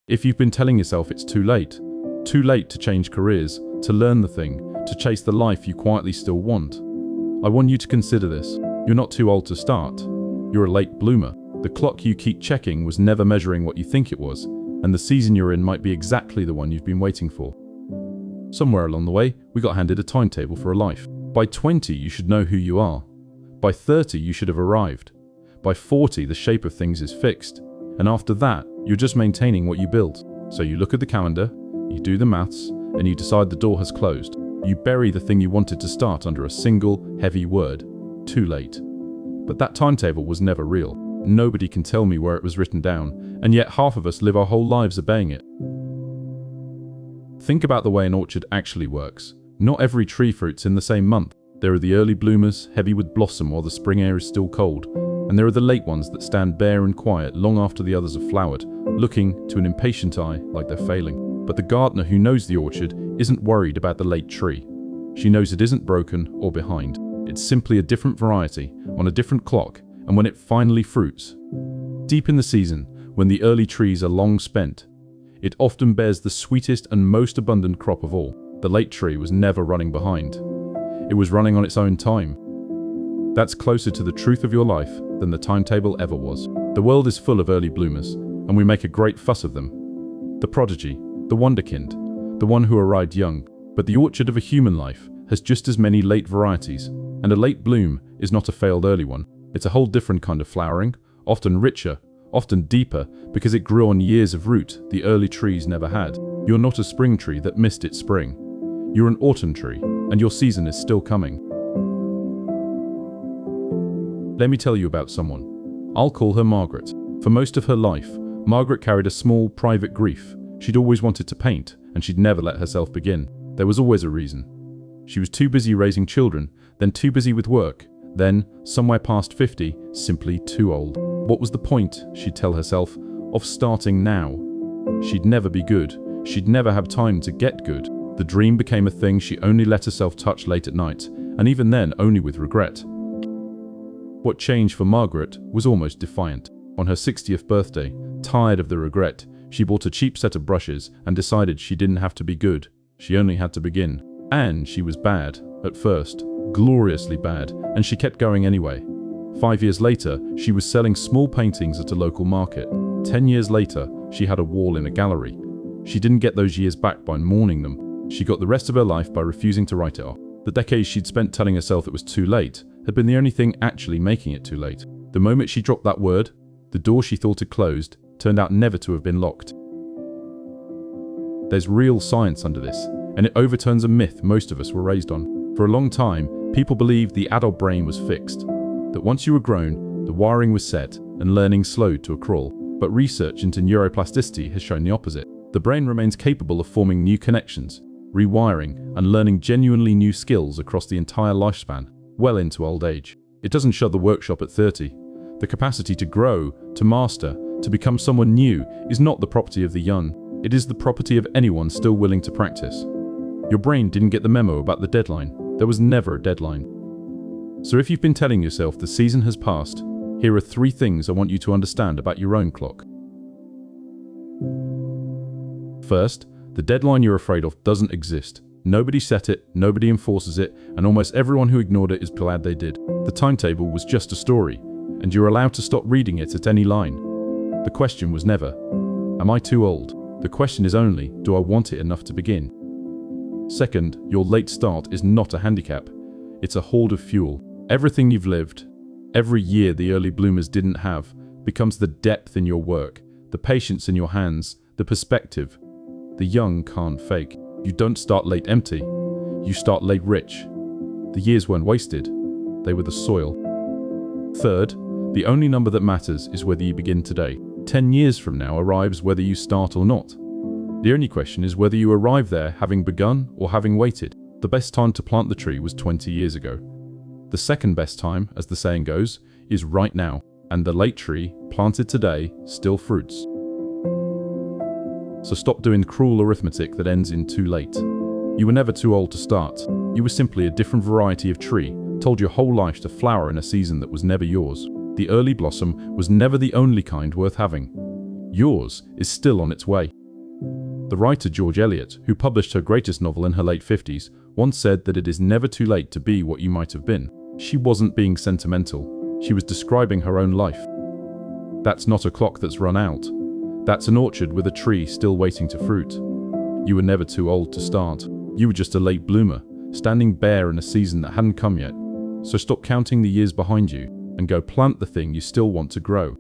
If you've been telling yourself it's too late to change careers, to learn the thing, to chase the life you quietly still want, I want you to consider this. You're not too old to start. You're a late bloomer. The clock you keep checking was never measuring what you think it was, and the season you're in might be exactly the one you've been waiting for. Somewhere along the way, we got handed a timetable for a life. By 20, you should know who you are. By 30, you should have arrived. By 40, the shape of things is fixed. And after that, you're just maintaining what you built. So you look at the calendar, you do the maths, and you decide the door has closed. You bury the thing you wanted to start under a single, heavy word: too late. But that timetable was never real. Nobody can tell me where it was written down, and yet half of us live our whole lives obeying it. Think about the way an orchard actually works. Not every tree fruits in the same month. There are the early bloomers, heavy with blossom while the spring air is still cold, and there are the late ones that stand bare and quiet long after the others have flowered, looking to an impatient eye like they're failing. But the gardener who knows the orchard isn't worried about the late tree. She knows it isn't broken or behind. It's simply a different variety, on a different clock, and when it finally fruits, deep in the season, when the early trees are long spent, it often bears the sweetest and most abundant crop of all. The late tree was never running behind. It was running on its own time. That's closer to the truth of your life than the timetable ever was. The world is full of early bloomers, and we make a great fuss of them. The prodigy, the wonderkind, the one who arrived young. But the orchard of a human life has just as many late varieties, and a late bloom is not a failed early one. It's a whole different kind of flowering, often richer, often deeper, because it grew on years of root the early trees never had. You're not a spring tree that missed its spring. You're an autumn tree, and your season is still coming. Let me tell you about someone. I'll call her Margaret. For most of her life, Margaret carried a small, private grief. She'd always wanted to paint, and she'd never let herself begin. There was always a reason. She was too busy raising children, then too busy with work, then, somewhere past 50, simply too old. What was the point, she'd tell herself, of starting now? She'd never be good. She'd never have time to get good. The dream became a thing she only let herself touch late at night, and even then only with regret. What changed for Margaret was almost defiant. On her 60th birthday, tired of the regret, she bought a cheap set of brushes and decided she didn't have to be good. She only had to begin. And she was bad, at first, gloriously bad, and she kept going anyway. 5 years later, she was selling small paintings at a local market. 10 years later, she had a wall in a gallery. She didn't get those years back by mourning them. She got the rest of her life by refusing to write it off. The decades she'd spent telling herself it was too late had been the only thing actually making it too late. The moment she dropped that word, the door she thought had closed turned out never to have been locked. There's real science under this, and it overturns a myth most of us were raised on. For a long time, people believed the adult brain was fixed, that once you were grown, the wiring was set and learning slowed to a crawl. But research into neuroplasticity has shown the opposite. The brain remains capable of forming new connections, rewiring, and learning genuinely new skills across the entire lifespan, well into old age. It doesn't shut the workshop at 30. The capacity to grow, to master, to become someone new is not the property of the young. It is the property of anyone still willing to practice. Your brain didn't get the memo about the deadline. There was never a deadline. So if you've been telling yourself the season has passed, here are 3 things I want you to understand about your own clock. First, the deadline you're afraid of doesn't exist. Nobody set it, nobody enforces it, and almost everyone who ignored it is glad they did. The timetable was just a story, and you're allowed to stop reading it at any line. The question was never, am I too old? The question is only, do I want it enough to begin? Second, your late start is not a handicap. It's a hoard of fuel. Everything you've lived, every year the early bloomers didn't have, becomes the depth in your work, the patience in your hands, the perspective. The young can't fake. You don't start late empty. You start late rich. The years weren't wasted. They were the soil. Third, the only number that matters is whether you begin today. 10 years from now arrives whether you start or not. The only question is whether you arrive there having begun or having waited. The best time to plant the tree was 20 years ago. The second best time, as the saying goes, is right now. And the late tree, planted today, still fruits. So stop doing cruel arithmetic that ends in too late. You were never too old to start. You were simply a different variety of tree, told your whole life to flower in a season that was never yours. The early blossom was never the only kind worth having. Yours is still on its way. The writer George Eliot, who published her greatest novel in her late 50s, once said that it is never too late to be what you might have been. She wasn't being sentimental. She was describing her own life. That's not a clock that's run out. That's an orchard with a tree still waiting to fruit. You were never too old to start. You were just a late bloomer, standing bare in a season that hadn't come yet. So stop counting the years behind you and go plant the thing you still want to grow.